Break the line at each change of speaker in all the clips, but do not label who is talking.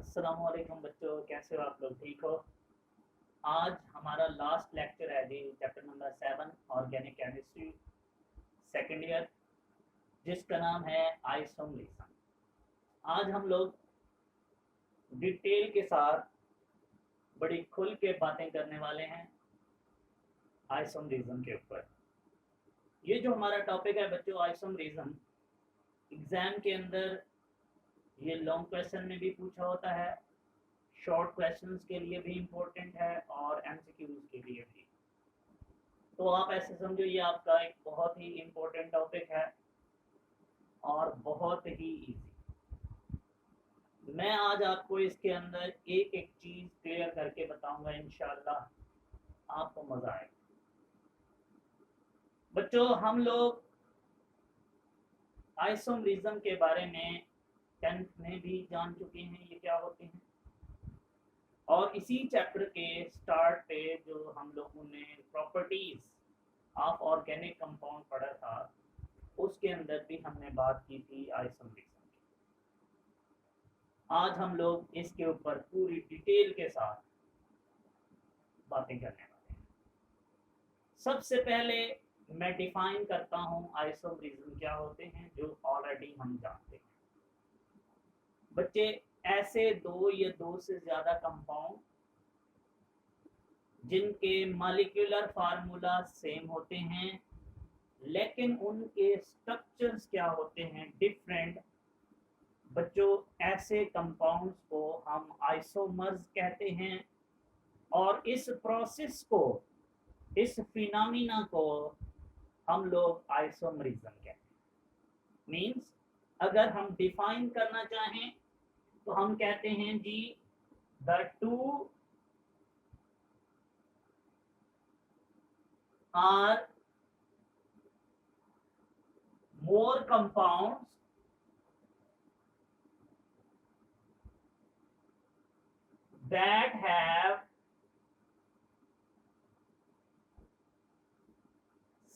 अस्सलामुअलैकुम बच्चों, कैसे हो आप लोग? ठीक हो? आज हमारा लास्ट लेक्चर है जी, chapter number 7 organic chemistry second year, जिसका नाम है आइसोमरिज्म। आज हम लोग डिटेल के साथ बड़ी खुल के बातें करने वाले हैं आइसोमरिज्म के ऊपर। ये जो हमारा टॉपिक है बच्चों, आइसोमरिज्म, एग्जाम के अंदर ये लॉन्ग क्वेश्चन में भी पूछा होता है, शॉर्ट क्वेश्चंस के लिए भी इम्पोर्टेंट है और एमसीक्यूज के लिए भी। तो आप ऐसे समझो ये आपका एक बहुत ही इम्पोर्टेंट टॉपिक है और बहुत ही इजी। मैं आज आपको इसके अंदर एक एक चीज क्लियर करके बताऊंगा, इंशाल्लाह आपको मजा आएगा। बच्चों, हम लोग आइसोमरिज्म के बारे में 10th में भी जान चुके हैं ये क्या होते हैं, और इसी चैप्टर के स्टार्ट पे जो हम लोगों ने प्रॉपर्टीज ऑफ ऑर्गेनिक कंपाउंड पढ़ा था, उसके अंदर भी हमने बात की थी आइसोमरिज्म की। आज हम लोग इसके ऊपर पूरी डिटेल के साथ बातें करने वाले हैं। सबसे पहले मैं डिफाइन करता हूं आइसोमरिज्म क्या होते हैं, जो ऑलरेडी हम जानते हैं। बच्चे, ऐसे दो या दो से ज्यादा कंपाउंड जिनके मॉलिक्यूलर फार्मूला सेम होते हैं, लेकिन उनके स्ट्रक्चर्स क्या होते हैं, डिफरेंट। बच्चों, ऐसे कंपाउंड्स को हम आइसोमर्स कहते हैं, और इस प्रोसेस को, इस फिनोमिना को हम लोग आइसोमरिज्म कहते हैं। मींस अगर हम डिफाइन करना चाहें तो हम कहते हैं जी, the two are more compounds that have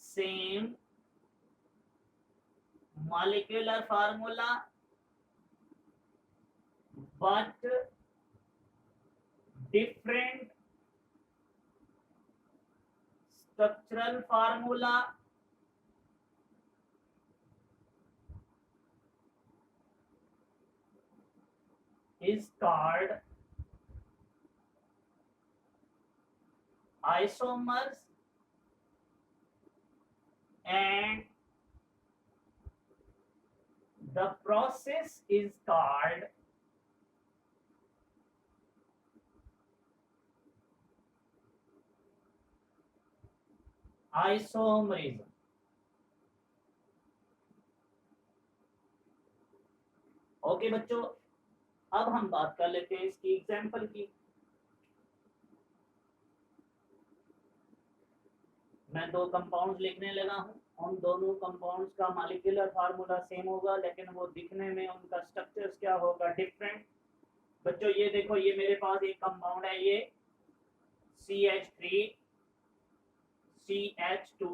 same molecular formula but different structural formula is called isomers, and the process is called isomerism. Okay बच्चों, अब हम बात कर लेते हैं इसकी एग्जांपल की। मैं दो कंपाउंड्स लिखने लगा हूं, उन दोनों कंपाउंड्स का मॉलिक्यूलर फार्मूला सेम होगा, लेकिन वो दिखने में उनका स्ट्रक्चर्स क्या होगा, डिफरेंट। बच्चों ये देखो, ये मेरे पास एक कंपाउंड है, ये CH3 CH2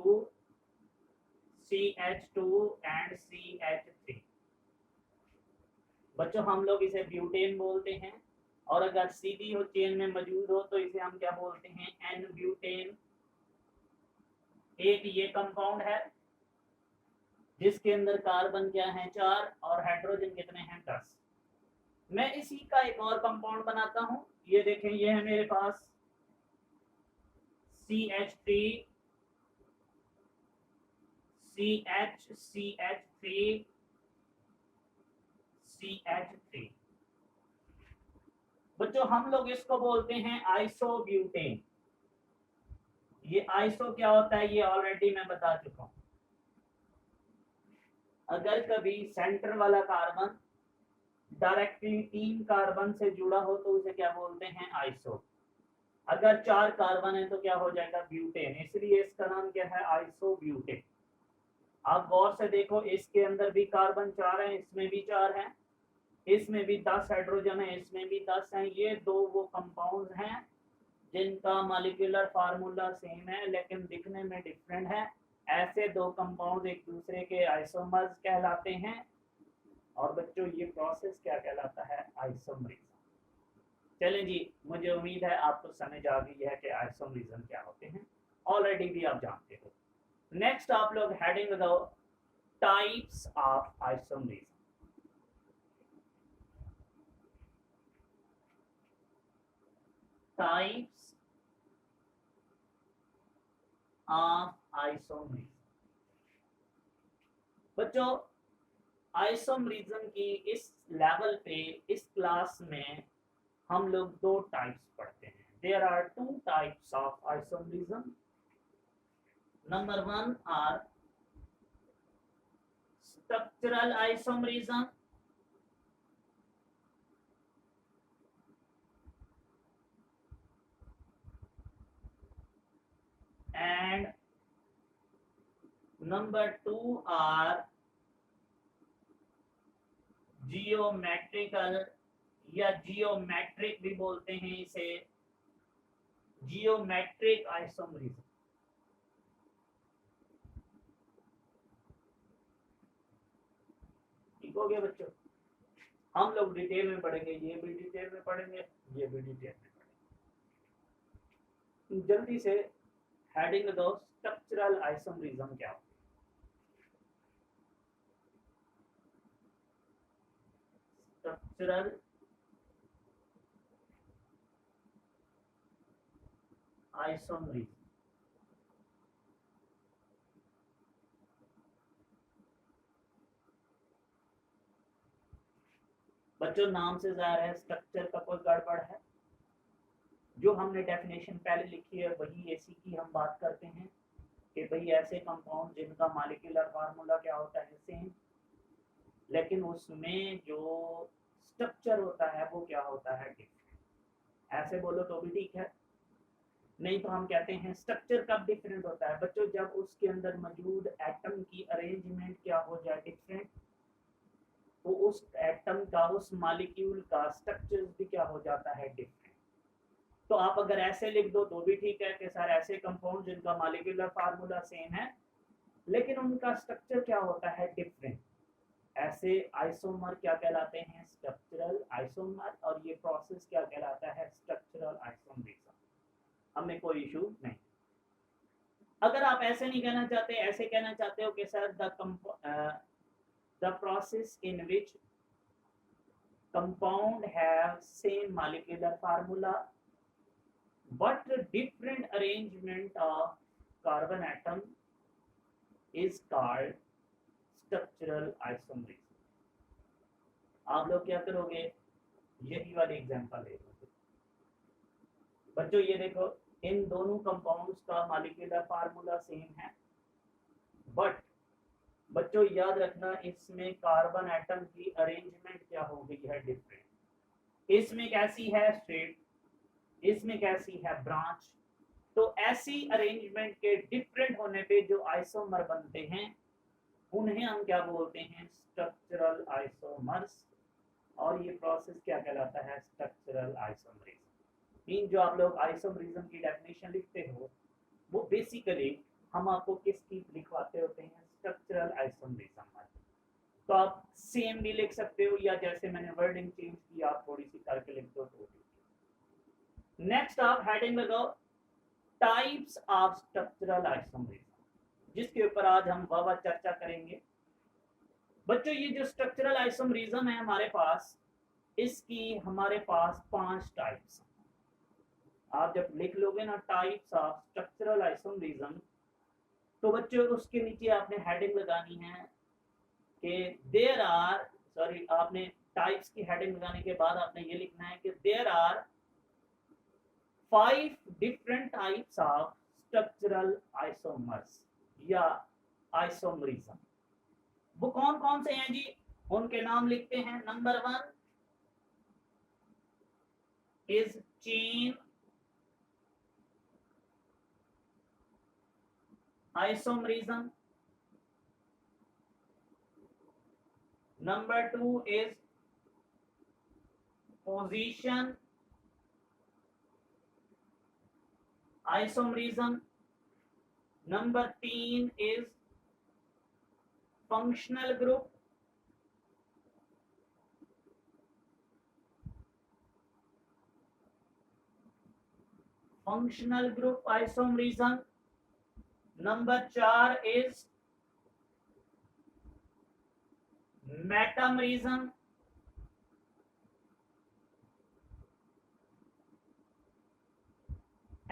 CH2 and CH3। बच्चों हम लोग इसे ब्यूटेन बोलते हैं, और अगर सीधी हो चेन में मौजूद हो तो इसे हम क्या बोलते हैं, एन ब्यूटेन। एक ये कंपाउंड है जिसके अंदर कार्बन क्या है, 4, और हाइड्रोजन कितने हैं, 10। मैं इसी का एक और कंपाउंड बनाता हूं, ये देखें, ये है मेरे पास CH3 CH3 CH3। बच्चों हम लोग इसको बोलते हैं आइसोब्यूटेन। ये आइसो क्या होता है ये ऑलरेडी मैं बता चुका हूं। अगर कभी सेंटर वाला कार्बन डायरेक्टली 3 कार्बन से जुड़ा हो तो उसे क्या बोलते हैं, आइसो। अगर 4 कार्बन है तो क्या हो जाएगा, ब्यूटेन। इसलिए इसका नाम क्या है, आइसोब्यूटेन। आप गौर से देखो, इसके अंदर भी कार्बन 4 है, इसमें भी 4 है, इसमें भी 10 हाइड्रोजन है, इसमें भी 10 है। ये दो वो कंपाउंड्स हैं जिनका मॉलिक्यूलर फार्मूला सेम है लेकिन दिखने में डिफरेंट है। ऐसे दो कंपाउंड एक दूसरे के आइसोमर्स कहलाते हैं। और बच्चों ये प्रोसेस क्या कहलाता है, आइसोमरिज्म। चलें जी, मुझे उम्मीद है आपको समझ आ गई है कि आइसोमरिज्म क्या होते हैं, ऑलरेडी भी आप जानते हो। नेक्स्ट आप लोग हेडिंग लगाओ types of isomerism. Types of isomerism. बच्चों, आइसोमरिज्म की इस लेवल पे, इस क्लास में हम लोग दो टाइप्स पढ़ते हैं। There are two types of isomerism. Number one are structural isomerism and number two are geometrical या जियोमेट्रिक भी बोलते हैं इसे, जियोमेट्रिक आइसोमरिज्म। ठीक हो गया बच्चों? हम लोग डिटेल में पढ़ेंगे, ये भी डिटेल में पढ़ेंगे, ये भी डिटेल में पढ़ेंगे। जल्दी से हेडिंग लगाओ स्ट्रक्चरल आइसोमरिज्म क्या होता है। Structural isomerism. बच्चों, नाम से जाहिर है स्ट्रक्चर का कोई गड़बड़ है। जो हमने डेफिनेशन पहले लिखी है वही ऐसी की हम बात करते हैं कि भाई ऐसे कंपाउंड जिनका मॉलिक्यूलर फार्मूला क्या होता है सेम, लेकिन उसमें जो स्ट्रक्चर होता है वो क्या होता है डिफरेंट। ऐसे बोलो तो भी ठीक है, नहीं तो हम कहते हैं स्ट्रक्चर कब डिफरेंट होता है बच्चों, जब उसके अंदर मौजूद एटम की अरेंजमेंट क्या हो जाए डिफरेंट, तो उस एटम का, उस मॉलिक्यूल का स्ट्रक्चर भी क्या हो जाता है डिफरेंट। तो आप अगर ऐसे लिख दो तो भी ठीक है कि सर ऐसे कंपाउंड जिनका मॉलिक्यूलर फार्मूला सेम है लेकिन उनका स्ट्रक्चर क्या होता है डिफरेंट, ऐसे आइसोमर क्या कहलाते हैं, स्ट्रक्चरल आइसोमर। और ये प्रोसेस क्या कहलाता है, स्ट्रक्चरल आइसोमरिज्म। हमें कोई इशू नहीं। अगर आप ऐसे नहीं कहना चाहते, ऐसे कहना चाहते हो कि sir the process in which compound have same molecular formula but different arrangement of carbon atom is called structural isomerism। आप लोग क्या करोगे, यही वाली एग्जांपल ले लो बच्चों। ये देखो, इन दोनों कंपाउंड्स का मॉलिक्यूलर फार्मूला सेम है, बट बच्चों याद रखना इसमें कार्बन एटम की अरेंजमेंट क्या हो गई है डिफरेंट। इसमें कैसी है स्ट्रेट, इसमें कैसी है ब्रांच। तो ऐसी अरेंजमेंट के डिफरेंट होने पे जो आइसोमर बनते हैं उन्हें हम क्या बोलते हैं, स्ट्रक्चरल आइसोमर्स। और ये प्रोसेस क्या कहलाता है, स्ट्रक्चरल आइसोमरिज्म। इन जो आप लोग आइसोमरिज्म की डेफिनेशन लिखते हो वो बेसिकली हम आपको किसकी लिखवाते होते हैं, स्ट्रक्चरल आइसोमरिज्म। तो आप सेम भी लिख सकते हो या जैसे मैंने वर्डिंग चेंज की आप थोड़ी सी करके लिख दो तो। नेक्स्ट आप हेडिंग लगाओ टाइप्स ऑफ स्ट्रक्चरल आइसोमरिज्म, जिसके ऊपर आज हम वावा चर्चा करेंगे। बच्चों, ये जो स्ट्रक्चरल आइसोमरिज्म है हमारे पास, इसकी हमारे पास 5 टाइप्स। आप जब लिख लोगे ना टाइप्स ऑफ स्ट्रक्चरल आइसोमरिज्म, तो बच्चों उसके नीचे आपने हेडिंग लगानी है कि देयर आर, सॉरी, आपने टाइप्स की हेडिंग लगाने के बाद आपने ये लिखना है कि there are 5 different types of structural isomers या आइसोमरिज्म। वो कौन कौन से हैं जी, उनके नाम लिखते हैं। Number 1 is chain isomerism. Number 2 is position isomerism. Number 3 is functional group. functional group isomerism. Number 4 is metamerism.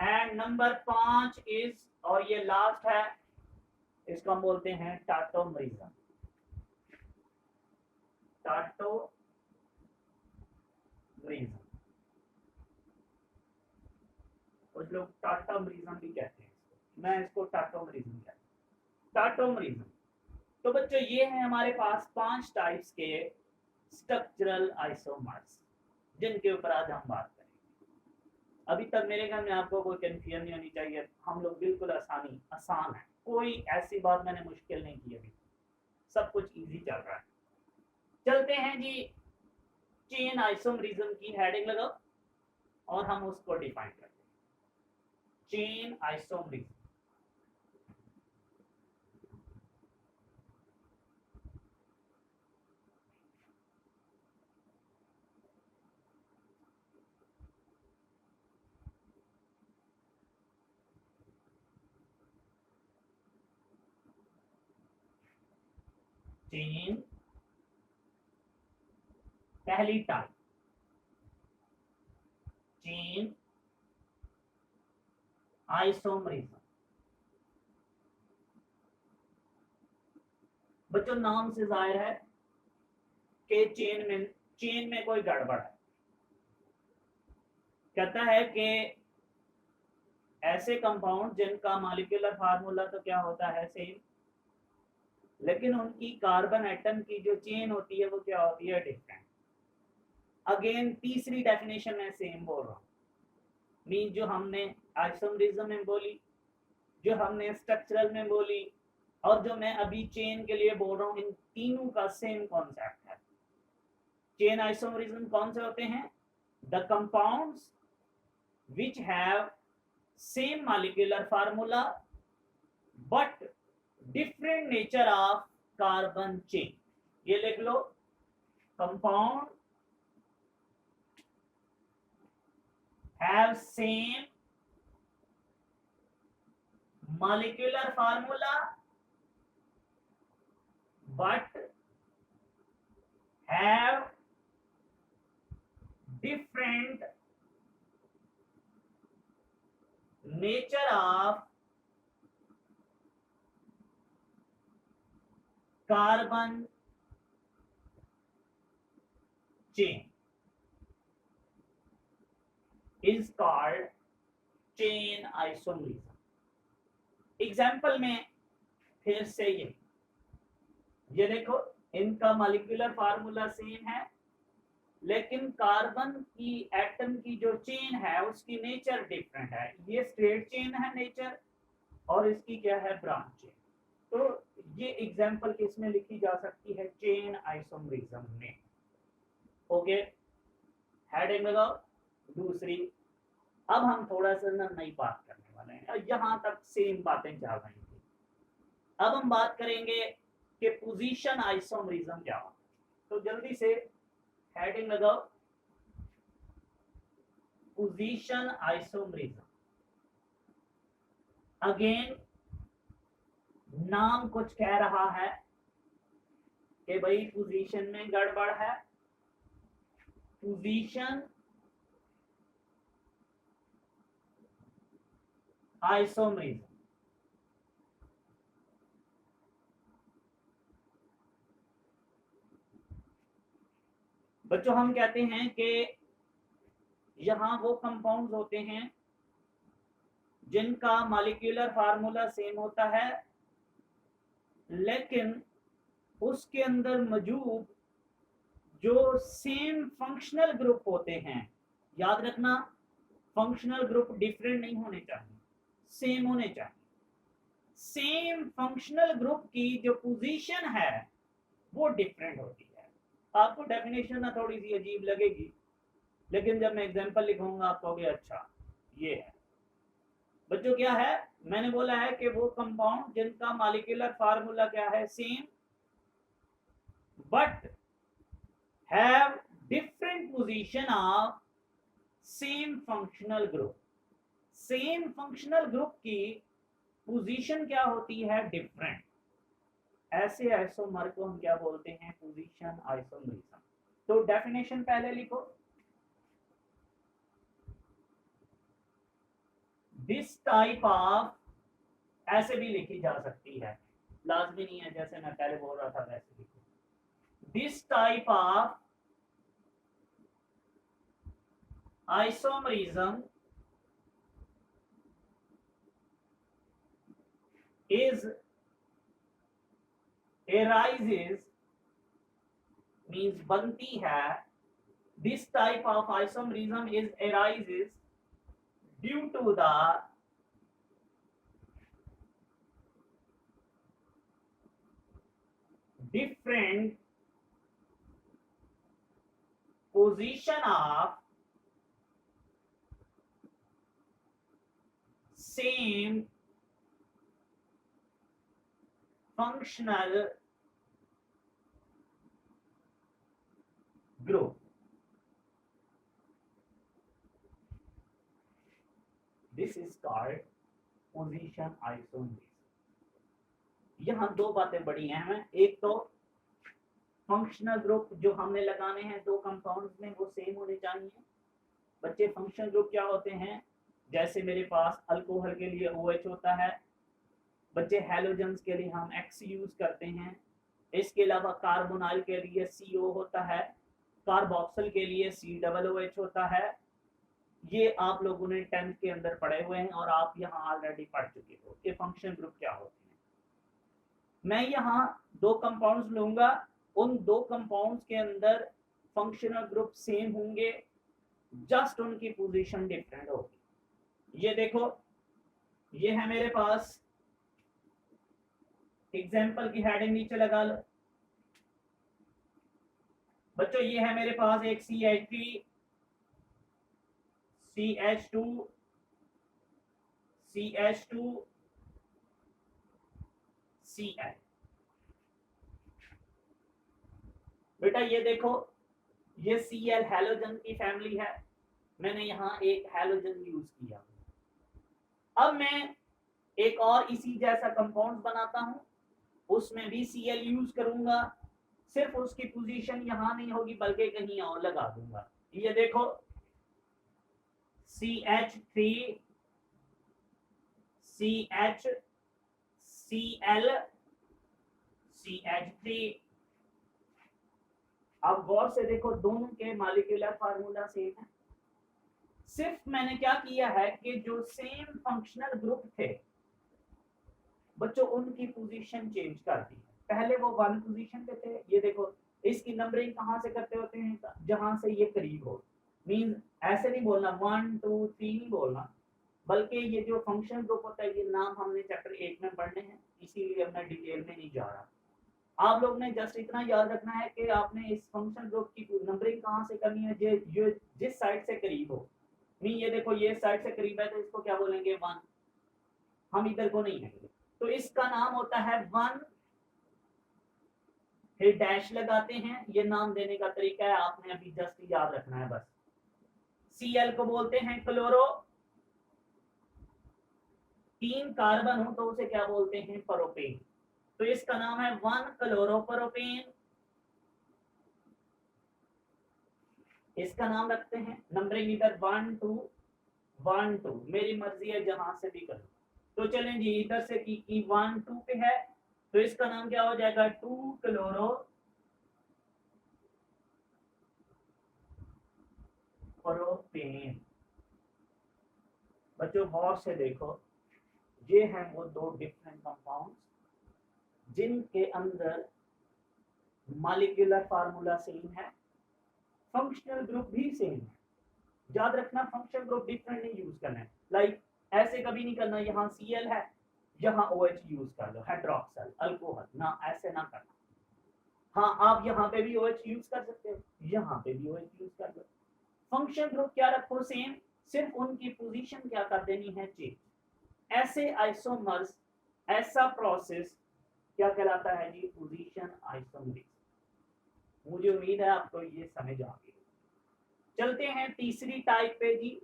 And number 5 is, और ये लास्ट है, इसको हम बोलते हैं टाटोमरिज्म। टाटोमरिज्म, कुछ लोग टाटोमरिज्म भी कहते हैं इसको, मैं इसको टाटोमरिज्म कहता हूँ। टाटोमरिज्म। तो बच्चों ये है हमारे पास 5 टाइप्स के स्ट्रक्चरल आइसोमर्स जिनके ऊपर आज हम बात करेंगे। अभी तक मेरे ख्याल में आपको कोई कंफ्यूजन नहीं होनी चाहिए, हम लोग बिल्कुल आसान है, कोई ऐसी बात मैंने मुश्किल नहीं की, अभी सब कुछ इजी चल रहा है। चलते हैं जी, चेन आइसोमरिज्म की हेडिंग लगाओ और हम उसको डिफाइन करते हैं। चेन आइसोमरिज्म, चेन पहली टाइप, चेन आइसोमरिज्म। बच्चों नाम से जाहिर है कि चेन में कोई गड़बड़ है। कहता है कि ऐसे कंपाउंड जिनका मॉलिक्यूलर फार्मूला तो क्या होता है सेम, लेकिन उनकी कार्बन एटम की जो चेन होती है वो क्या होती है, डिफरेंट। अगेन तीसरी डेफिनेशन में सेम बोल रहा हूँ, मीन जो हमने आइसोमरिज्म में बोली, जो हमने स्ट्रक्चरल में बोली, और जो मैं अभी चेन के लिए बोल रहा हूँ, इन तीनों का सेम कॉन्सेप्ट है। चेन आइसोमरिज्म कौन से होते हैं? The compounds which have same molecular formula but different nature of carbon chain। ये लिख लो, compound have same molecular formula but have different nature of carbon chain is called chain isomerism। Example में फिर से ये देखो, इनका मॉलिक्यूलर फार्मूला सेम है, लेकिन कार्बन की एटम की जो चेन है उसकी नेचर डिफरेंट है। ये स्ट्रेट चेन है नेचर, और इसकी क्या है, ब्रांच चेन। तो ये एग्जांपल किस में लिखी जा सकती है, चेन आइसोमरिज्म में। ओके, हेडिंग लगाओ दूसरी। अब हम थोड़ा सा नई बात करने वाले हैं, यहाँ तक सेम बातें चल रही थी। अब हम बात करेंगे कि पोजीशन आइसोमरिज्म क्या होता है। तो जल्दी से हेडिंग लगाओ, पोजीशन आइसोमरिज्म। अगेन नाम कुछ कह रहा है कि भाई पोजीशन में गड़बड़ है, पोजीशन आइसोमरिज्म। बच्चों हम कहते हैं कि यहां वो कंपाउंड्स होते हैं जिनका मॉलिक्यूलर फार्मूला सेम होता है, लेकिन उसके अंदर मौजूद जो सेम फंक्शनल ग्रुप होते हैं, याद रखना फंक्शनल ग्रुप डिफरेंट नहीं होने चाहिए, सेम होने चाहिए। सेम फंक्शनल ग्रुप की जो पोजीशन है वो डिफरेंट होती है। आपको डेफिनेशन ना थोड़ी सी अजीब लगेगी, लेकिन जब मैं एग्जांपल लिखूंगा आप कहोगे अच्छा ये है। बच्चों क्या है, मैंने बोला है कि वो कंपाउंड जिनका मॉलिक्यूलर फार्मूला क्या है, same, but have different position of same functional group। Same functional group की पोजीशन क्या होती है, डिफरेंट। ऐसे आइसोमर को हम क्या बोलते हैं, पोजीशन आइसोमरिज्म। तो डेफिनेशन पहले लिखो, दिस टाइप ऑफ, ऐसे भी लिखी जा सकती है, लाजमी नहीं है जैसे मैं पहले बोल रहा था वैसे लिखो। This type of isomerism is arises means बनती है, this type of isomerism is arises due to the different position of same functional group। This is called position isomerism। यहाँ दो बातें बड़ी अहम हैं, एक तो फंक्शनल ग्रुप जो हमने लगाने हैं दो कंपाउंड्स में वो सेम होने चाहिए। बच्चे फंक्शनल ग्रुप क्या होते हैं, जैसे मेरे पास अल्कोहल के लिए OH होता है, बच्चे हैलोजेंस के लिए हम X यूज करते हैं, इसके अलावा कार्बोनाइल के लिए CO होता है, कार्बोक्सिल के लिए COOH होता है। ये आप लोगों ने 10th के अंदर पढ़े हुए हैं और आप यहाँ ऑलरेडी पढ़ चुके हो कि फंक्शनल ग्रुप क्या होते हैं। मैं यहाँ दो कंपाउंड्स लूंगा, उन दो कंपाउंड्स के अंदर फंक्शनल ग्रुप सेम होंगे, जस्ट उनकी पोजीशन डिफरेंट होगी। ये देखो, ये है मेरे पास, एग्जाम्पल की हेडिंग नीचे लगा लो बच्चों, ये है मेरे पास एक CH3 CH2 CH2 Cl। बेटा ये देखो, ये Cl हैलोजन की फैमिली है, मैंने यहाँ एक हैलोजन यूज किया। अब मैं एक और इसी जैसा कंपाउंड बनाता हूं, उसमें भी Cl यूज करूंगा, सिर्फ उसकी पोजीशन यहाँ नहीं होगी बल्कि कहीं और लगा दूंगा। ये देखो CH3 CH Cl CH3। अब गौर से देखो, दोनों के मॉलिक्यूलर फार्मूला सेम है, सिर्फ मैंने क्या किया है कि जो सेम फंक्शनल ग्रुप थे बच्चों उनकी पोजीशन चेंज कर दी। पहले वो वन पोजीशन पे थे, ये देखो इसकी नंबरिंग कहां से करते होते हैं, जहां से ये करीब हो। मींस ऐसे नहीं बोलना 1 2 3 नहीं बोलना, बल्कि ये जो फंक्शन ग्रुप होता है ये नाम हमने चैप्टर 1 में पढ़ने हैं, इसीलिए मैं डिटेल में नहीं जा रहा। आप लोग ने जस्ट इतना याद रखना है कि आपने इस फंक्शन ग्रुप की नंबरिंग कहां से करनी है, जो जिस साइड से करीब हो। मीन ये देखो ये साइड से करीब है तो इसको क्या बोलेंगे 1, हम इधर को नहीं कहेंगे, तो इसका नाम होता है 1, फिर डैश लगाते हैं। ये नाम देने का तरीका है, आपने अभी जस्ट याद रखना है बस। Cl को बोलते हैं क्लोरो, 3 कार्बन हो तो उसे क्या बोलते हैं, प्रोपेन, तो इसका नाम है 1 क्लोरोप्रोपेन। इसका नाम रखते हैं, नंबरिंग इधर 1 2 1 2, मेरी मर्जी है जहां से भी करो। तो चलें जी, इधर से की 1 2 पे है तो इसका नाम क्या हो जाएगा 2 क्लोरो प्रोपेन। बच्चों गौर से देखो, ये हैं वो दो डिफरेंट कंपाउंड्स जिनके अंदर मॉलिक्यूलर फार्मूला सेम है, फंक्शनल ग्रुप भी सेम है। याद रखना फंक्शनल ग्रुप डिफरेंट नहीं यूज करना है, लाइक ऐसे कभी नहीं करना यहाँ Cl है यहाँ OH यूज कर लो, हाइड्रोक्सिल अल्कोहल ना, ऐसे ना करना। हाँ आप यहाँ पे भी OH यूज कर सकते हो, यहाँ पे भी OH यूज कर लो। फंक्शन ग्रुप क्या रखो सेम, सिर्फ उनकी पोजीशन क्या कर देनी है चेंज। ऐसे आइसोमर्स, ऐसा प्रोसेस क्या कहलाता है जी, पोजीशन आइसोमरिज्म। मुझे उम्मीद है आपको ये समझ आ गई। चलते हैं तीसरी टाइप पे जी,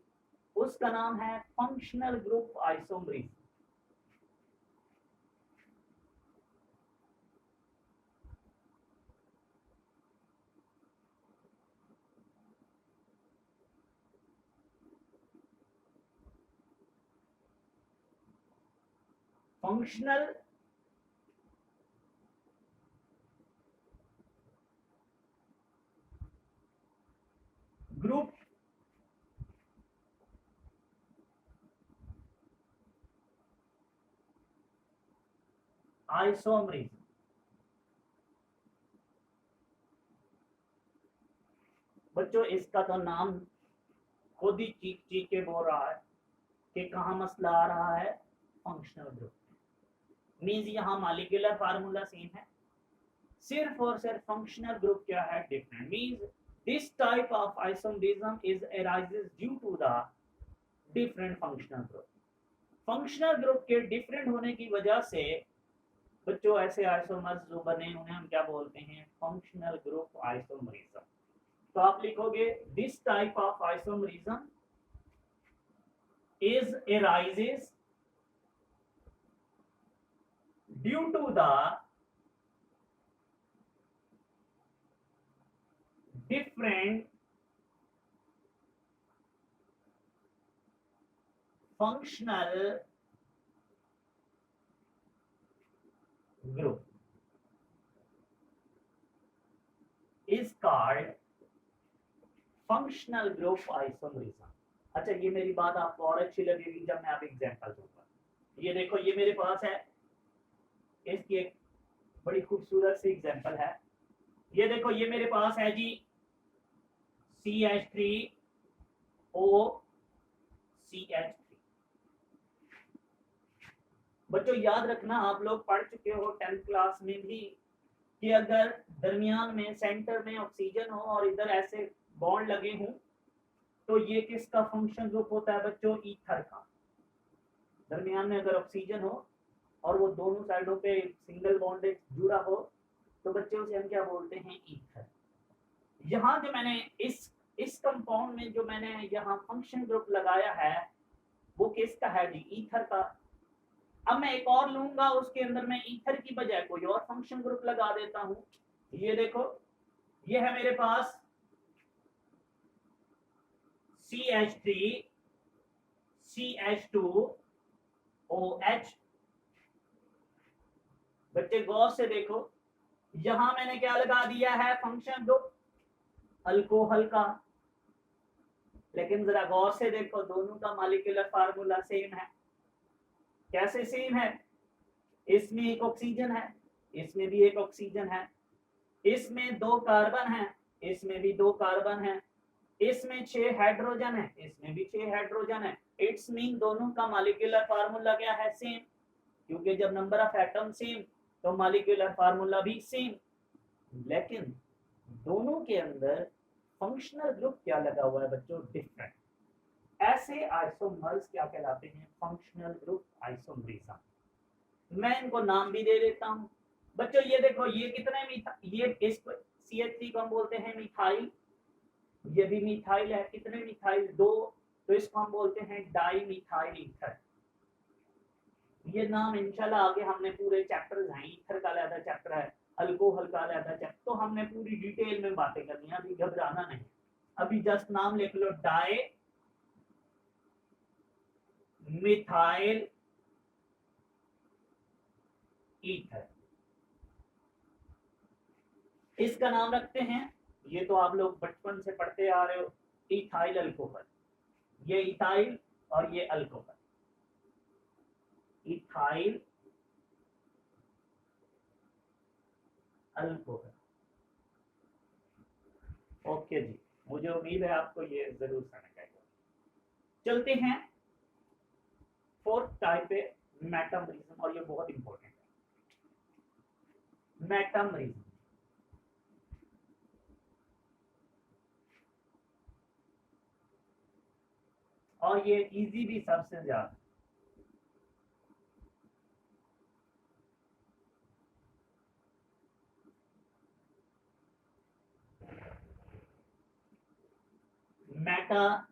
उसका नाम है functional group isomerism. Functional group isomerism. बच्चों इसका तो नाम खुद ही चीख चीख के बोल रहा है कि कहाँ मसला आ रहा है, फंक्शनल ग्रुप। मीन्स यहाँ मॉलिक्यूलर फार्मूला सेम है, सिर्फ और सिर्फ फंक्शनल ग्रुप क्या है, different. Means this type of isomerism is arises due to the different functional group. Functional group के डिफरेंट होने की वजह से बच्चों ऐसे आइसोमर्स जो बने उन्हें हम क्या बोलते हैं, फंक्शनल ग्रुप आइसोमरिज्म। तो आप लिखोगे this type of isomerism is arises due to the different functional group is called functional group isomerism। अच्छा, ये मेरी बात आपको और अच्छी लगेगी जब मैं आप एग्जांपल दूंगा। ये देखो, ये मेरे पास है, इसकी एक बड़ी खूबसूरत सी एग्जांपल है। ये देखो, ये मेरे पास है जी CH3OCH3। बच्चों याद रखना, आप लोग पढ़ चुके हो 10th क्लास में भी कि अगर दरमियान में सेंटर में ऑक्सीजन हो और इधर ऐसे बॉन्ड लगे हों तो ये किसका फंक्शन ग्रुप होता है बच्चों, ईथर का। दरमियान में अगर ऑक्सीजन हो और वो दोनों साइडों पे सिंगल बॉन्डेज जुड़ा हो तो बच्चों उसे हम क्या बोलते हैं, ईथर। यहाँ जो मैंने इस कंपाउंड में जो मैंने यहाँ फंक्शन ग्रुप लगाया है वो किसका है जी, ईथर का। अब मैं एक और लूंगा, उसके अंदर मैं ईथर की बजाय कोई और फंक्शन ग्रुप लगा देता हूं। ये देखो, ये है मेरे पास CH3 CH2OH। बच्चे गौर से देखो, यहां मैंने क्या लगा दिया है, फंक्शन ग्रुप अल्कोहल का। लेकिन जरा गौर से देखो, दोनों का मॉलिक्यूलर फार्मूला सेम है। कैसे सेम है, इसमें एक ऑक्सीजन है, इसमें भी एक ऑक्सीजन है, इसमें 2 कार्बन है, इसमें भी 2 कार्बन है, इसमें 6 हाइड्रोजन है, इसमें भी 6 हाइड्रोजन है। इट्स मीन दोनों का मॉलिक्यूलर फार्मूला क्या है, सेम। क्योंकि जब नंबर ऑफ एटम सेम तो मॉलिक्यूलर फार्मूला भी सेम। लेकिन दोनों के अंदर फंक्शनल ग्रुप क्या लगा हुआ है बच्चों, डिफरेंट। ऐसे आइसोमर्स क्या कहलाते हैं, फंक्शनल ग्रुप आइसोमरिज्म। मैं इनको नाम भी दे देता हूं बच्चों। ये देखो, ये कितने ये इसको CH3 को हम बोलते हैं मिथाइल, ये भी मिथाइल है। कितने मिथाइल, 2, तो इसको हम बोलते हैं डाई मिथाइल ईथर। ये नाम इंशाल्लाह आगे हमने पूरे चैप्टर्स हैं, ईथर का अलग चैप्टर है, अल्कोहल का अलग चैप्टर, तो हमने पूरी डिटेल में बातें करनी है, अभी घबराना नहीं। अभी जस्ट नाम लिख लो, डाई मिथाइल ईथर, इसका नाम रखते हैं। ये तो आप लोग बचपन से पढ़ते आ रहे हो, इथाइल अल्कोहल। ये इथाइल और ये अल्कोहल, इथाइल अल्कोहल। ओके जी, मुझे उम्मीद है आपको ये जरूर समझ आएगा। चलते हैं 4th टाइप पे, मेटामरिज्म, और ये बहुत इंपॉर्टेंट है, मेटामरिज्म। और ये इजी भी सबसे ज्यादा। मेटा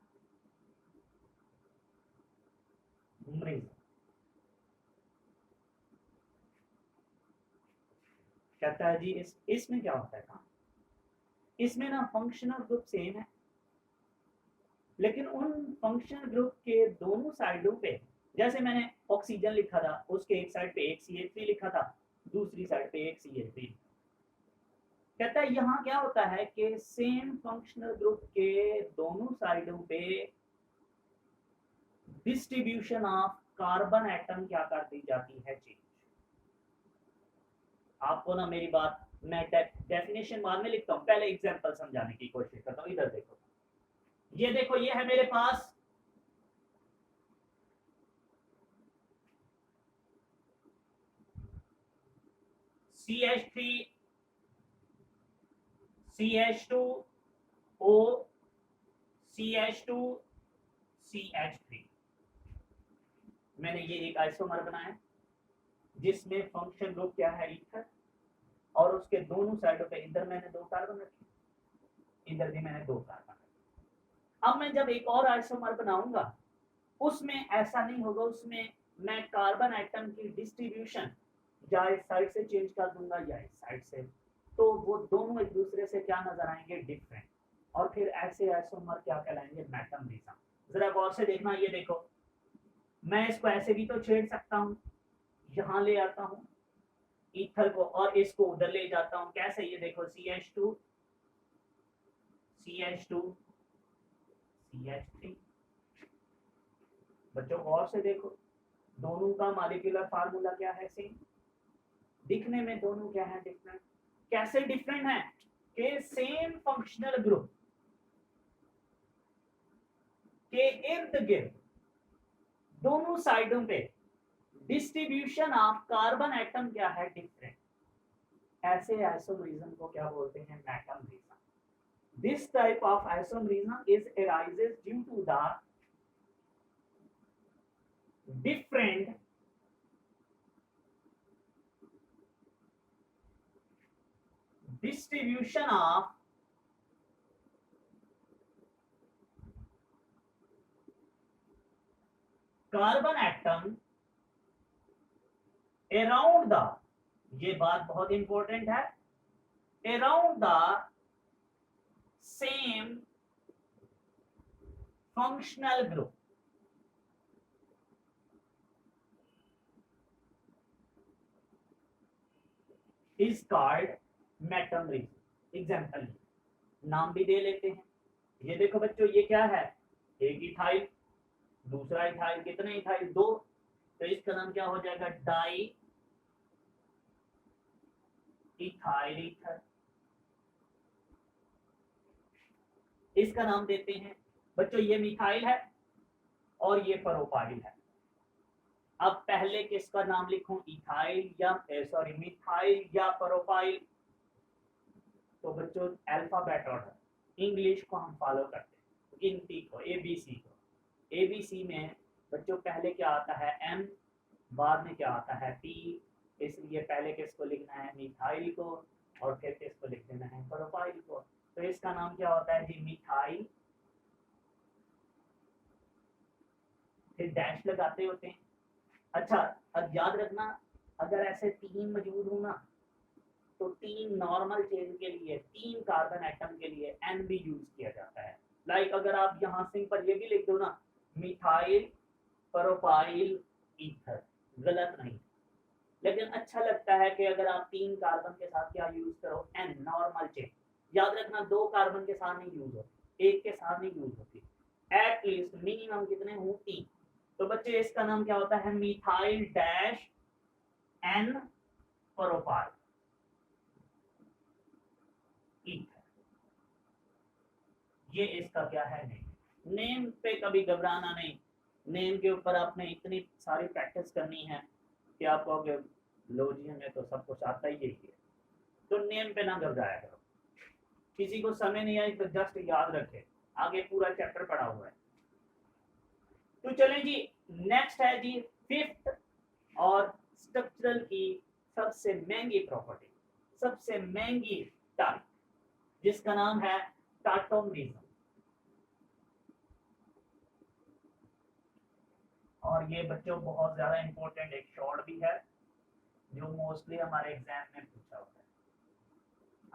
कहता है जी इसमें क्या होता है काम, इसमें ना फंक्शनल ग्रुप सेम है, लेकिन उन फंक्शनल ग्रुप के दोनों साइडों पे, जैसे मैंने ऑक्सीजन लिखा था, उसके एक साइड पे एक CH3 लिखा था, दूसरी साइड पे एक CH3। कहता है यहाँ क्या होता है कि सेम फंक्शनल ग्रुप के दोनों साइडों पे डिस्ट्रीब्यूशन ऑफ कार्बन एटम क्या कर दी जाती है, चेंज। आपको ना मेरी बात, मैं डेफिनेशन बाद में लिखता हूँ, पहले एग्जांपल समझाने की कोशिश करता हूँ। इधर देखो, ये देखो, ये है मेरे पास CH3 CH2O CH2 CH3। मैंने ये एक आइसोमर बनाया जिसमें फंक्शन ग्रुप क्या है, ईथर, और उसके दोनों साइडों पे इधर मैंने 2 कार्बन रखे, इधर भी मैंने 2 कार्बन रखे। अब मैं जब एक और आइसोमर बनाऊंगा, उसमें ऐसा नहीं होगा, उसमें मैं कार्बन एटम की डिस्ट्रीब्यूशन या इस साइड से चेंज कर दूंगा या इस साइड से, तो वो दोनों एक दूसरे से क्या नजर आएंगे, डिफरेंट। और फिर ऐसे आइसोमर क्या कहलाएंगे, मेटामरिज्म। जरा गौर से देखना, ये देखो, मैं इसको ऐसे भी तो छेड़ सकता हूँ, यहाँ ले आता हूँ ईथर को और इसको उधर ले जाता हूँ, कैसे, ये देखो CH2 CH2 CH3। बच्चों गौर से देखो, दोनों का मॉलिक्यूलर फार्मूला क्या है, सेम, दिखने में दोनों क्या है, डिफरेंट। कैसे डिफरेंट है कि सेम फंक्शनल ग्रुप के इर्द गिर्द दोनों साइडों पे डिस्ट्रीब्यूशन ऑफ कार्बन एटम क्या है, डिफरेंट। ऐसे आइसोमरिज्म को क्या बोलते हैं, metamerism. This type of isomerism arises due to the different distribution of carbon atom around the, ये बात बहुत इंपॉर्टेंट है, around the same functional group is called metamerism. Example नाम भी दे लेते हैं, ये देखो बच्चों, ये क्या है, एक इथाइल, दूसरा इथाइल, कितने इथाइल, 2, तो इसका नाम क्या हो जाएगा, डाई इथाइल ईथर। इसका नाम देते हैं बच्चों, ये मिथाइल है और ये प्रोपाइल है। अब पहले किसका नाम लिखूं, इथाइल या सॉरी मिथाइल या प्रोपाइल, तो बच्चों अल्फाबेट ऑर्डर, इंग्लिश को हम फॉलो करते हैं, गिनती को, ABC को। ABC में बच्चों पहले क्या आता है, M, बाद में क्या आता है, P, इसलिए पहले किसको लिखना है, मिथाइल को, और फिर किसको लिख देना है, प्रोपाइल को। तो इसका नाम क्या होता है जी, मिथाइल, फिर डैश लगाते होते हैं। अच्छा, अब याद रखना, अगर ऐसे 3 मौजूद हो ना, तो 3 नॉर्मल चेन के लिए, 3 कार्बन एटम के लिए N भी यूज किया जाता है। लाइक अगर आप यहाँ सिंपल ये भी लिख दो ना, मिथाइल प्रोपाइल ईथर, गलत नहीं, लेकिन अच्छा लगता है कि अगर आप 3 कार्बन के साथ क्या यूज करो, N, नॉर्मल चेन। याद रखना 2 कार्बन के साथ नहीं यूज होती, 1 के साथ नहीं यूज होती, एटलीस्ट मिनिमम कितने हो, 3। तो बच्चे इसका नाम क्या होता है, methyl dash N propyl ether. ये इसका क्या है, नेम। नेम पे कभी घबराना नहीं, नेम के ऊपर आपने इतनी सारी प्रैक्टिस करनी है कि आप कहोगे लो जी हमें तो सब कुछ आता ही है, तो नेम पे ना घबराया करो। किसी को समय नहीं आई तो जस्ट याद रखे, आगे पूरा चैप्टर पढ़ा हुआ है। तो चलें जी, नेक्स्ट है जी 5th और स्ट्रक्चरल की सबसे महंगी प्रॉपर्टी, सबसे महंगी टाइप, जिसका नाम है टाटोमरिज्म। और और ये बच्चों बहुत ज्यादा इंपॉर्टेंट एक शॉर्ट भी है जो मोस्टली हमारे एग्जाम में पूछा होता है।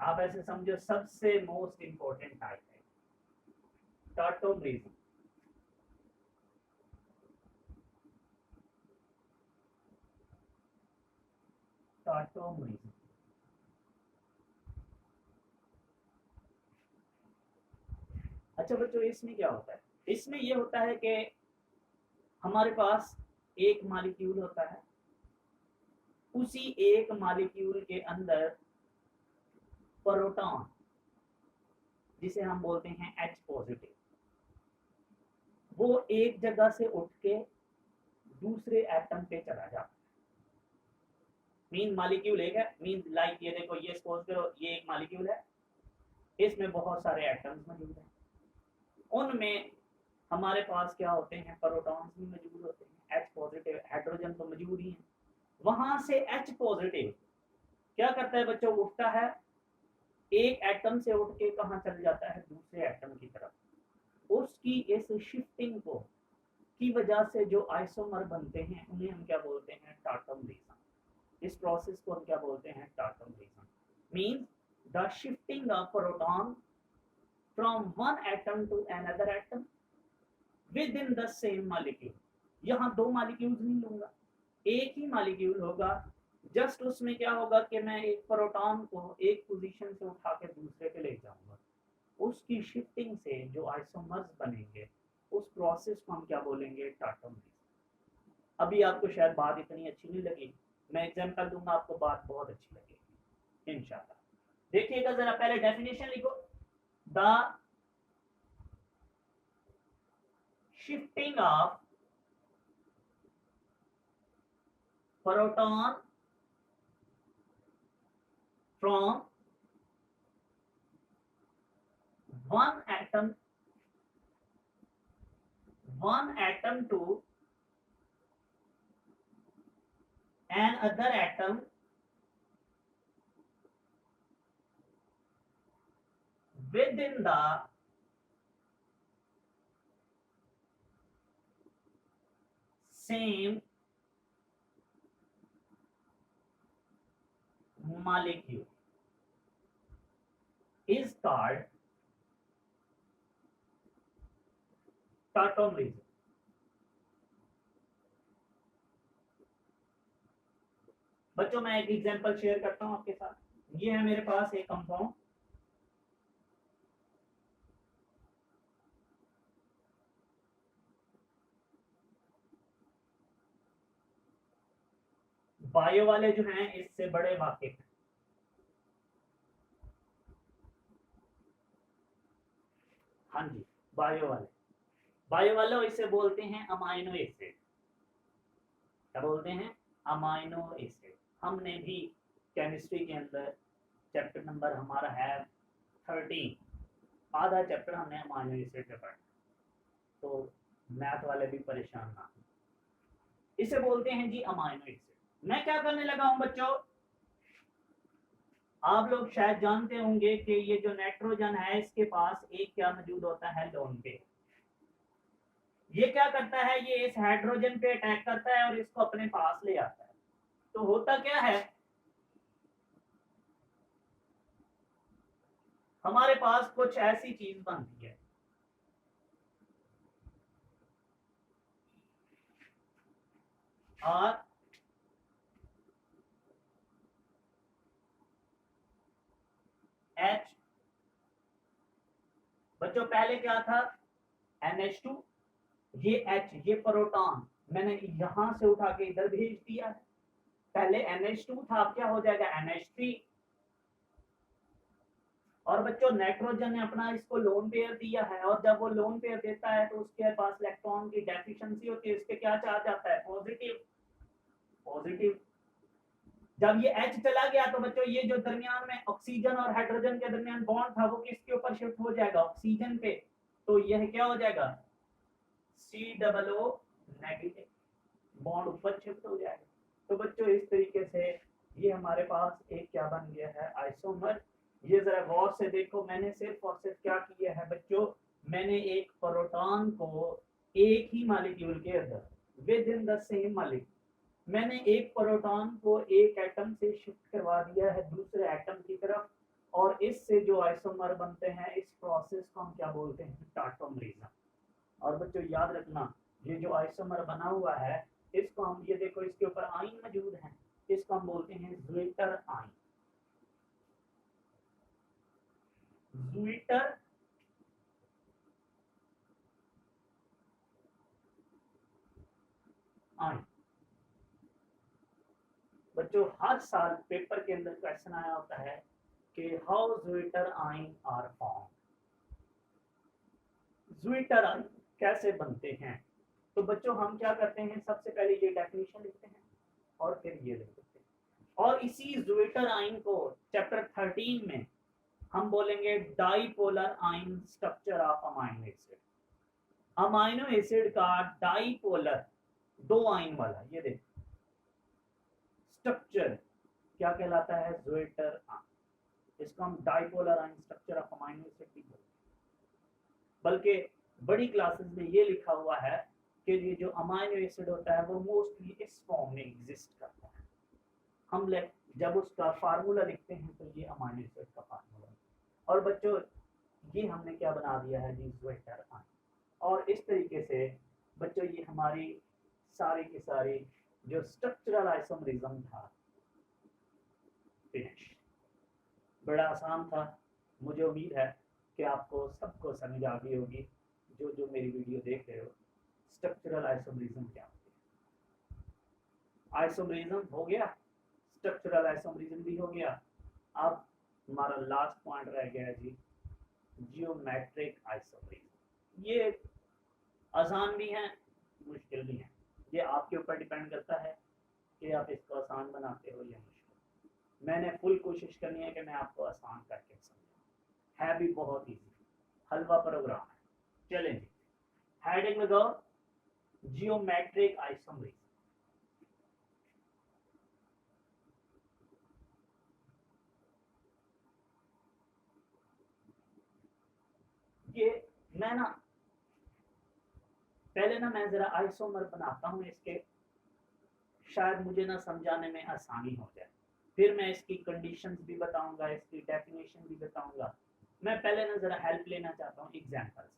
आप ऐसे समझो सबसे मोस्ट इंपॉर्टेंट टाइप है टॉटोमेरिज्म। टॉटोमेरिज्म अच्छा बच्चों, इसमें क्या होता है? इसमें ये होता है कि हमारे पास एक मॉलिक्यूल होता है, उसी एक मॉलिक्यूल के अंदर प्रोटॉन, जिसे हम बोलते हैं H पॉजिटिव, वो एक जगह से उठ के दूसरे एटम पे चला जाता है। मीन मॉलिक्यूल एक है, मीन लाइक ये देखो, ये सपोज करो ये एक मॉलिक्यूल है, इसमें बहुत सारे एटम्स मौजूद हैं, उनमें हमारे पास क्या होते हैं, प्रोटॉन्स भी मौजूद होते हैं, H पॉजिटिव, हाइड्रोजन तो मौजूद ही है। वहां से H पॉजिटिव क्या करता है बच्चों, उठता है, एक एटम से उठ के कहां चल जाता है, दूसरे एटम की तरफ। उसकी इस शिफ्टिंग को की वजह से जो आइसोमर बनते हैं उन्हें हम क्या बोलते हैं, टॉटोमेरिज्म। इस प्रोसेस को हम क्या बोलते हैं, tautomerism. Means the shifting of proton from one atom to another atom within the same molecule. यहाँ दो मॉलिक्यूल्स नहीं लूंगा, एक ही मॉलिक्यूल होगा, जस्ट उसमें क्या होगा कि मैं एक प्रोटॉन को एक पोजीशन से उठा के दूसरे पे ले जाऊंगा, उसकी शिफ्टिंग से जो आइसोमर्स बनेंगे उस प्रोसेस को हम क्या बोलेंगे, टॉटोमेरिज्म। अभी आपको शायद बात इतनी अच्छी नहीं लगी, मैं एग्जांपल दूंगा आपको, बात बहुत अच्छी लगेगी इंशाल्लाह। देखिएगा जरा, पहले डेफिनेशन लिखो, the shifting of proton from one atom to another atom within the same molecule is called tautomerism. बच्चों मैं एक एग्जांपल शेयर करता हूं आपके साथ। ये है मेरे पास एक कंपाउंड, बायो वाले जो हैं इससे बड़े वाकिफ हैं। हाँ जी, बायो वाले इसे बोलते हैं अमाइनो एसिड। क्या बोलते हैं, अमाइनो एसिड। हमने भी केमिस्ट्री के अंदर चैप्टर नंबर हमारा है 13, आधा चैप्टर हमने अमाइनो एसिड पे पढ़ा, तो मैथ वाले भी परेशान ना हो। इसे बोलते हैं जी अमाइनो एसिड। मैं क्या करने लगा हूं बच्चों, आप लोग शायद जानते होंगे कि ये जो नाइट्रोजन है इसके पास एक क्या मौजूद होता है, लोन पेयर। ये क्या करता है, ये इस हाइड्रोजन पे अटैक करता है और इसको अपने पास ले आता है। तो होता क्या है, हमारे पास कुछ ऐसी चीज बनती है, और H, बच्चों पहले क्या था, NH2, ये H, ये प्रोटॉन मैंने यहां से उठा के इधर भेज दिया है। पहले NH2 था, अब क्या हो जाएगा NH3। और बच्चों नाइट्रोजन ने अपना इसको लोन पेयर दिया है, और जब वो लोन पेयर देता है तो उसके पास इलेक्ट्रॉन की डेफिशिएंसी होती है, इसके क्या चार्ज आता है, पॉजिटिव। जब ये H चला गया तो बच्चों ये जो दरमियान में ऑक्सीजन और हाइड्रोजन के दरमियान बॉन्ड था वो किसके ऊपर शिफ्ट हो जाएगा, ऑक्सीजन पे। तो यह क्या हो जाएगा, COO नेगेटिव, बॉन्ड ऊपर शिफ्ट हो जाएगा। तो बच्चों इस तरीके से ये हमारे पास एक क्या बन गया है, आइसोमर। ये जरा गौर से देखो, मैंने सिर्फ और सिर्फ क्या किया है बच्चों, मैंने एक प्रोटॉन को एक ही मॉलिक्यूल के अंदर with in the same molecule. मैंने एक प्रोटॉन को एक एटम से शिफ्ट करवा दिया है दूसरे एटम की तरफ, और इससे जो आइसोमर बनते हैं इस प्रोसेस को हम क्या बोलते हैं, टॉटोमरिज्म। और बच्चों याद रखना, ये जो आइसोमर बना हुआ है इसको हम, ये देखो इसके ऊपर आयन मौजूद है, इसको हम बोलते हैं ज़्विटर आयन। ज़्विटर आयन। बच्चों हर साल पेपर के अंदर क्वेश्चन आया होता है कि how zwitterion are formed, zwitterion कैसे बनते हैं। तो बच्चों हम क्या करते हैं, सबसे पहले ये डेफिनेशन लिखते हैं और फिर ये लिखते हैं, और इसी ज़्विटर आयन को चैप्टर 13 में हम बोलेंगे dipolar ion structure of amino acid. Amino acid का डाइपोलर, दो आयन वाला, ये देखो स्ट्रक्चर क्या कहलाता है, ज़्विटर आयन। इसको हम dipolar ion structure of amino acid भी बोलते हैं। बल्कि बड़ी क्लासेस में ये लिखा हुआ है कि ये जो अमाइनो एसिड होता है वो मोस्टली इस फॉर्म में एग्जिस्ट करता है। हम जब उसका फार्मूला लिखते हैं तो ये अमाइनो एसिड का फार्मूला। और बच्चों ये हमने क्या बना दिया है जी, ज़्विटर आयन। और इस तरीके से बच्चों ये हमारी सारी की सारी जो स्ट्रक्चरल आइसोमरिज्म था फिनिश। बड़ा आसान था, मुझे उम्मीद है कि आपको सबको समझ आ गई होगी जो जो मेरी वीडियो देख रहे हो। स्ट्रक्चरल आइसोमरिज्म क्या होती है, आइसोमरिज्म हो गया, स्ट्रक्चरल आइसोमरिज्म भी हो गया। अब हमारा लास्ट पॉइंट रह गया है जी, जियोमेट्रिक आइसोमरिज्म। ये आसान भी है, मुश्किल भी है, ये आपके ऊपर डिपेंड करता है कि आप इसको आसान बनाते हो या मुश्किल। मैंने फुल कोशिश करनी है कि मैं आपको आसान करके समझाऊं, है भी बहुत इजी, हलवा प्रोग्राम है। चलें जी, हेडिंग लगाओ, जियोमेट्रिक आइसोमरिज्म। ये मैं ना पहले ना मैं जरा आइसोमर बनाता हूँ इसके, शायद मुझे ना समझाने में आसानी हो जाए। फिर मैं इसकी कंडीशंस भी बताऊंगा, इसकी डेफिनेशन भी बताऊंगा। मैं पहले ना जरा हेल्प लेना चाहता हूँ एग्जांपल से।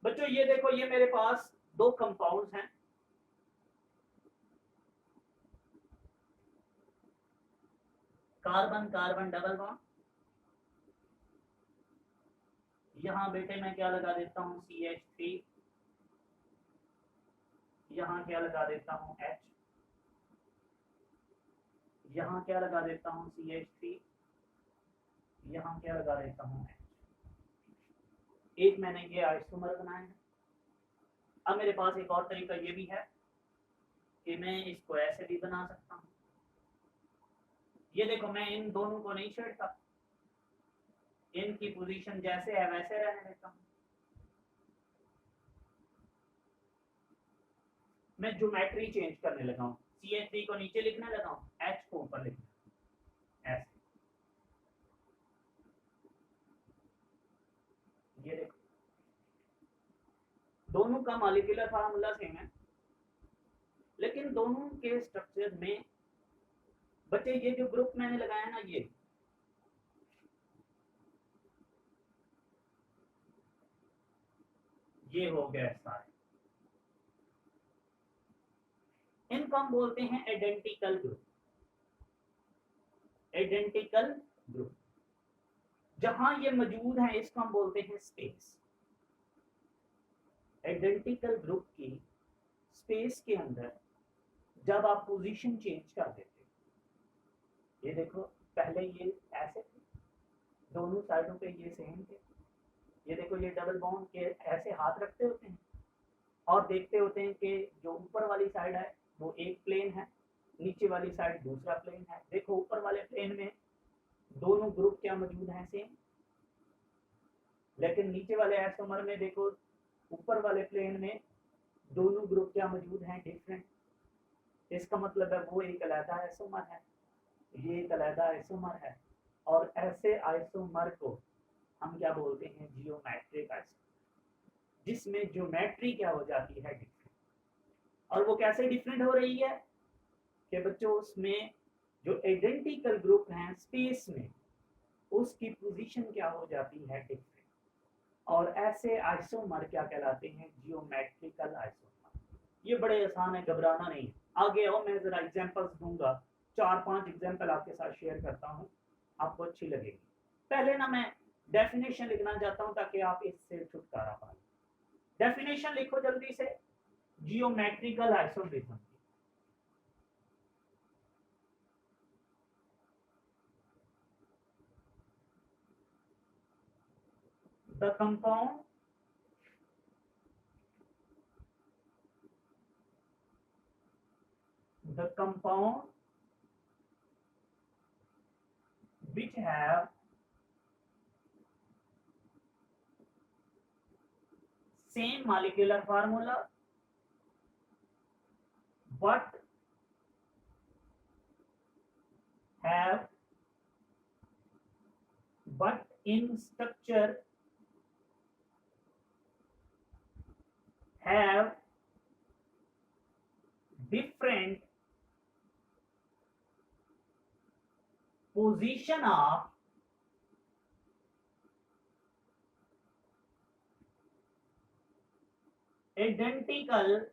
बच्चों ये देखो, ये मेरे पास दो कंपाउंड्स हैं, कार्बन कार्बन डबल बॉन्ड। यहाँ बेटे मैं क्या लगा देता हूँ, CH3। यहाँ क्या लगा देता हूँ, H। यहाँ क्या लगा देता हूँ, CH3। यहाँ क्या लगा देता हूँ, H। एक मैंने ये आइसोमर बनाया है। अब मेरे पास एक और तरीका ये भी है कि मैं इसको ऐसे भी बना सकता हूँ। ये देखो मैं इन दोनों को नहीं छेड़ता, इनकी पोजीशन जैसे है वैसे रहने देता हूँ। मैं ज्योमेट्री चेंज करने लगा हूँ, CH3 को नीचे लिखने लगा हूँ, H को ऊपर लिखना ऐसे। ये देखो दोनों का मॉलिक्यूलर फार्मूला सेम है, लेकिन दोनों के स्ट्रक्चर में बच्चे ये जो ग्रुप मैंने लगाया ना, ये हो गया सारे, इनको हम बोलते हैं आइडेंटिकल ग्रुप। आइडेंटिकल ग्रुप जहां ये मौजूद है इसको हम बोलते हैं स्पेस। आइडेंटिकल ग्रुप की स्पेस के अंदर जब आप पोजीशन चेंज कर देते हो, ये देखो पहले ये ऐसे थे, दोनों साइडों पे ये सेम थे। ये देखो ये डबल बॉन्ड के ऐसे हाथ रखते होते हैं और देखते होते हैं कि जो ऊपर वाली साइड है वो एक प्लेन है, नीचे वाली साइड दूसरा प्लेन है। देखो ऊपर वाले प्लेन में दोनों ग्रुप क्या मौजूद हैं, सेम। लेकिन नीचे वाले आइसोमर में देखो ऊपर वाले प्लेन में दोनों ग्रुप क्या मौजूद हैं, डिफरेंट। इसका मतलब है वो एक अलग आइसोमर है, ये एक अलग आइसोमर है। और ऐसे आइसोमर को हम क्या बोलते हैं, जियोमेट्रिक आइसोमर, जिसमें ज्योमेट्री क्या हो जाती है, डिफरेंट। और वो कैसे डिफरेंट हो रही है कि बच्चों उसमें जो आइडेंटिकल ग्रुप हैं स्पेस में उसकी पोजीशन क्या हो जाती है डिफरेंट, और ऐसे आइसोमर क्या कहलाते हैं, जियोमेट्रिकल आइसोमर। ये बड़े आसान है, घबराना नहीं। आगे आओ, मैं जरा एग्जांपल्स दूंगा, 4-5 एग्जांपल आपके साथ शेयर करता हूं, आपको अच्छी लगेगी। पहले ना मैं डेफिनेशन लिखना चाहता हूं ताकि आप इससे छुटकारा पाएं। डेफिनेशन लिखो जल्दी से geometrical isomerism. The compound which have same molecular formula but in structure have different position of identical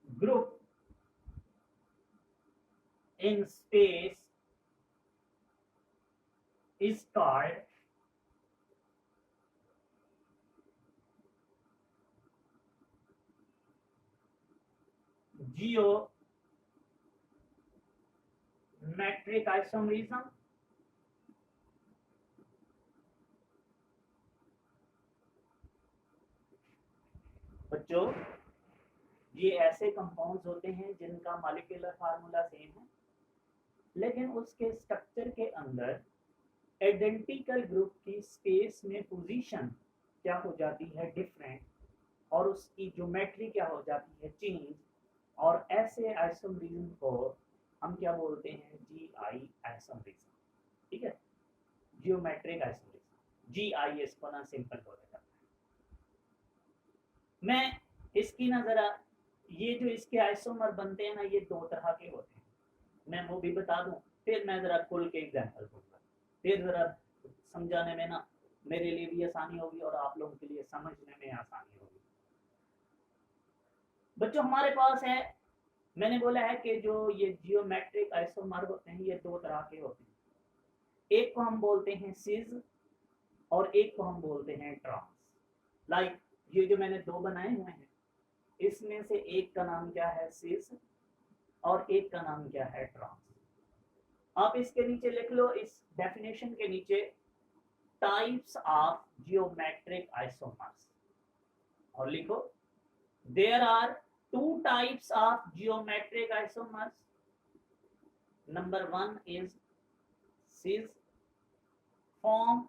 group in space is called geometric isomerism। बच्चों ये ऐसे कंपाउंड्स होते हैं जिनका मॉलिक्यूलर फार्मूला सेम है लेकिन उसके स्ट्रक्चर के अंदर आइडेंटिकल ग्रुप की स्पेस में पोजीशन क्या हो जाती है डिफरेंट, और उसकी ज्योमेट्री क्या हो जाती है चेंज, और ऐसे आइसोमरिज्म को हम क्या बोलते हैं, जी आई आइसोमरिज्म। ठीक है, जियोमेट्रिक आइसोमरिज्म, जी आई इसको ना सिंपल हो जाता है। मैं इसकी ना जरा ये जो इसके आइसोमर बनते हैं ना ये दो तरह के होते हैं, मैं वो भी बता दूं, फिर मैं जरा खुल के एग्जांपल दूंगा, फिर जरा समझाने में ना मेरे लिए भी आसानी होगी और आप लोगों के लिए समझने में आसानी होगी। बच्चों हमारे पास है, मैंने बोला है कि जो ये जियोमेट्रिक आइसोमर होते हैं ये दो तरह के होते हैं, एक को हम बोलते हैं सिज और एक को हम बोलते हैं ट्रांस। लाइक ये जो मैंने दो बनाए हुए हैं इसमें से एक का नाम क्या है, सिज, और एक का नाम क्या है, ट्रांस। आप इसके नीचे लिख लो, इस डेफिनेशन के नीचे, टाइप्स ऑफ जियोमेट्रिक आइसोमर्स, और लिखो there are two types of geometric isomers. Number 1 is cis form,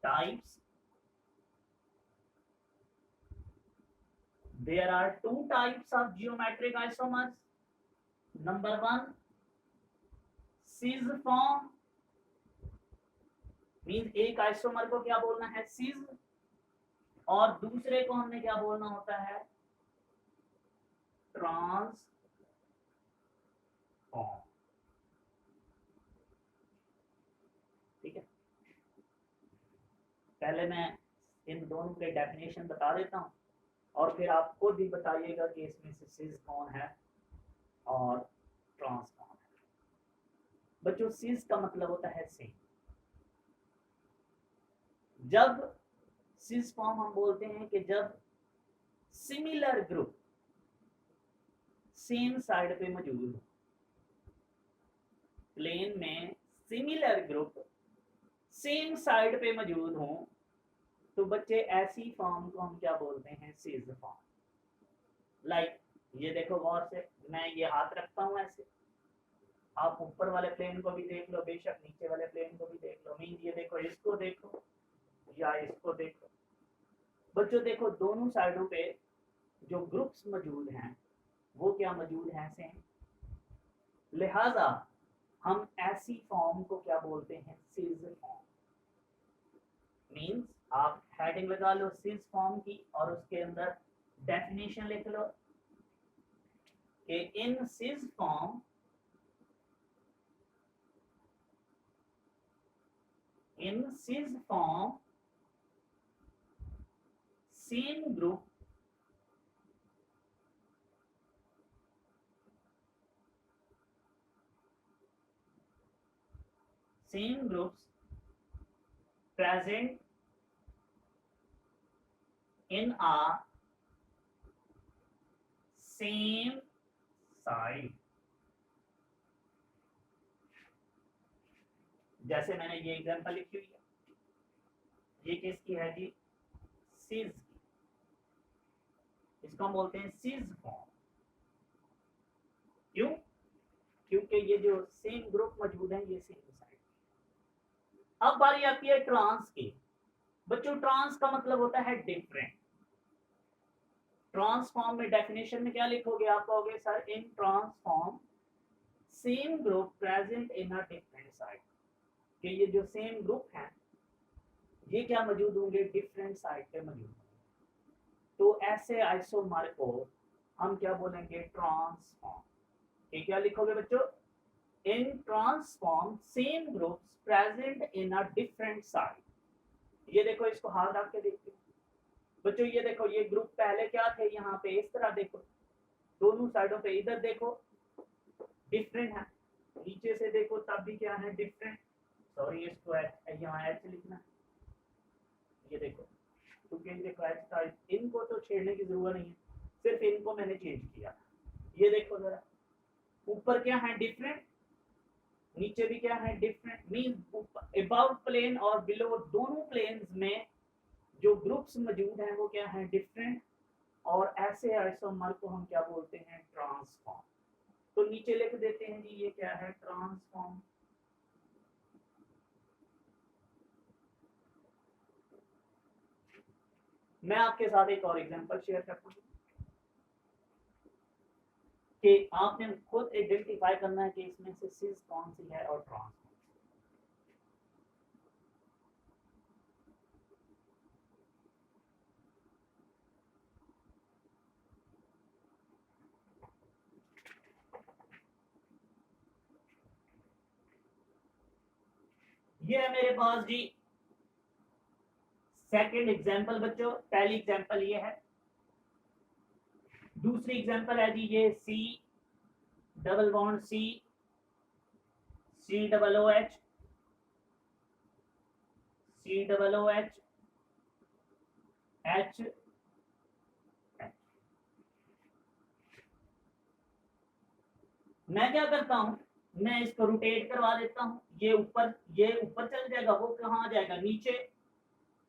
types, there are two types of geometric isomers. Number 1 cis form means एक आइसोमर को क्या बोलना है, सिज, और दूसरे को हमने क्या बोलना होता है, ट्रांस फॉर्म। ठीक है, पहले मैं इन दोनों के डेफिनेशन बता देता हूं और फिर आप खुद भी बताइएगा कि इसमें से सिज कौन है और ट्रांस कौन है। बच्चों सिज का मतलब होता है सेम। जब सिज फॉर्म हम बोलते हैं कि जब सिमिलर ग्रुप सेम साइड पे मौजूद हो, प्लेन में सिमिलर ग्रुप सेम साइड पे मौजूद हो, तो बच्चे ऐसी फॉर्म को हम क्या बोलते हैं, सिज फॉर्म। लाइक ये देखो गौर से, मैं ये हाथ रखता हूं ऐसे, आप ऊपर वाले प्लेन को भी देख लो, बेशक नीचे वाले प्लेन को भी देख लो, मीन ये देखो, इसको देखो या इसको देखो, बच्चों देखो दोनों साइडों पे जो ग्रुप्स मौजूद हैं वो क्या मौजूद हैं, सेम। लिहाजा हम ऐसी फॉर्म को क्या बोलते हैं, सिज फॉर्म। मींस आप हेडिंग लगा लो सिज फॉर्म की और उसके अंदर डेफिनेशन लिख लो कि इन सिज form same group same groups present in a same site। जैसे मैंने ये एग्जांपल लिखी हुई है, ये किसकी है जी, सिज की। इसको हम बोलते हैं सिज फॉर्म। क्यों? क्योंकि ये जो सेम ग्रुप मौजूद है ये सेम साइड। अब बारी आती है ट्रांस की। बच्चों ट्रांस का मतलब होता है डिफरेंट। ट्रांसफॉर्म में डेफिनेशन में क्या लिखोगे, आप कहोगे sir in transform same group present in a different side. कि ये जो सेम ग्रुप है ये क्या मौजूद होंगे, डिफरेंट साइड पे मौजूद होंगे। तो ऐसे आइसोमर को हम क्या बोलेंगे, ट्रांसफॉर्म। ये क्या लिखोगे बच्चों, in transform same groups present in a different side. ये देखो इसको हाथ रख के देखते हैं बच्चों, ये देखो ये ग्रुप पहले क्या थे, यहाँ पे इस तरह देखो दोनों साइडों पे, इधर देखो डिफरेंट है, नीचे से देखो तब भी क्या है, डिफरेंट। सॉरी इसको यहाँ एच लिखना, ये देखो क्योंकि देखो एच था, इनको तो छेड़ने की जरूरत नहीं है, सिर्फ इनको मैंने चेंज किया। ये देखो जरा ऊपर क्या है, डिफरेंट, नीचे भी क्या है, डिफरेंट। मींस अबाउट प्लेन और बिलो दोनों प्लेन्स में जो ग्रुप्स मौजूद हैं वो क्या है, डिफरेंट। और ऐसे आइसोमर को हम क्या बोलते हैं, ट्रांसफॉर्म। तो नीचे लिख देते हैं जी ये क्या है, ट्रांसफॉर्म। मैं आपके साथ एक और एग्जांपल शेयर करता हूं कि आपने खुद आइडेंटिफाई करना है कि इसमें से सिज कौन सी है और ट्रांस। ये है मेरे पास जी सेकंड एग्जांपल बच्चों। पहली एग्जांपल ये है, दूसरी एग्जांपल है जी ये C double bond C, C double O H, C double O H, H. मैं क्या करता हूं, मैं इसको रोटेट करवा देता हूं, ये ऊपर चल जाएगा, वो कहां आ जाएगा, नीचे।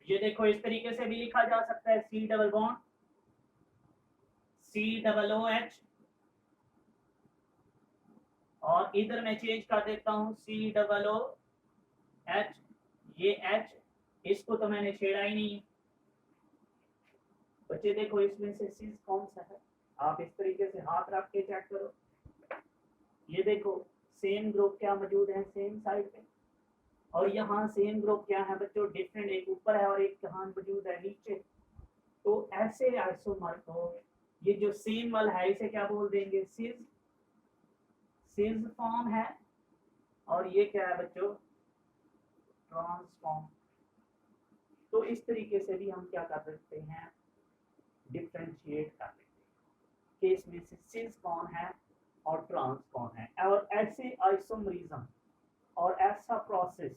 ये देखो इस तरीके से भी लिखा जा सकता है, C double bond C double O H, और इधर मैं चेंज कर देता हूं सी डबल ओ एच। ये एच, इसको तो मैंने छेड़ा ही नहीं है। बच्चे देखो इसमें से सिज कौन सा है, आप इस तरीके से हाथ रख के चेक करो। ये देखो सेम ग्रुप क्या मौजूद है सेम साइड पे, और यहाँ सेम ग्रुप क्या है बच्चों, डिफरेंट, एक ऊपर है और एक कहाँ मौजूद है, नीचे। तो ऐसे आइसोमर को ये जो सेम वाला है इसे क्या बोल देंगे, सिज। सिज फॉर्म है, और ये क्या है बच्चों, ट्रांसफॉर्म। तो इस तरीके से भी हम क्या कर सकते हैं, डिफ्रेंशिएट कर सकते हैं कि इसमें से सिज कौन है और ट्रांस कौन है। और ऐसे आइसोमरिज्म और ऐसा प्रोसेस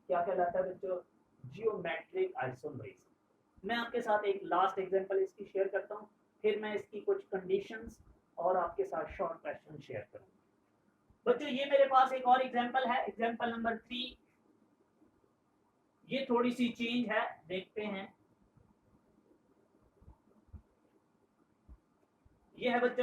क्या कहलाता है बच्चों, जियोमेट्रिक आइसोमरिज्म। मैं आपके साथ एक लास्ट एग्जांपल इसकी शेयर करता हूं, फिर मैं इसकी कुछ कंडीशंस और आपके साथ शॉर्ट क्वेश्चन शेयर करूंगा। बच्चों ये मेरे पास एक और एग्जांपल है, एग्जांपल नंबर 3। ये थोड़ी सी चेंज है, देखते हैं। ये है बच्चों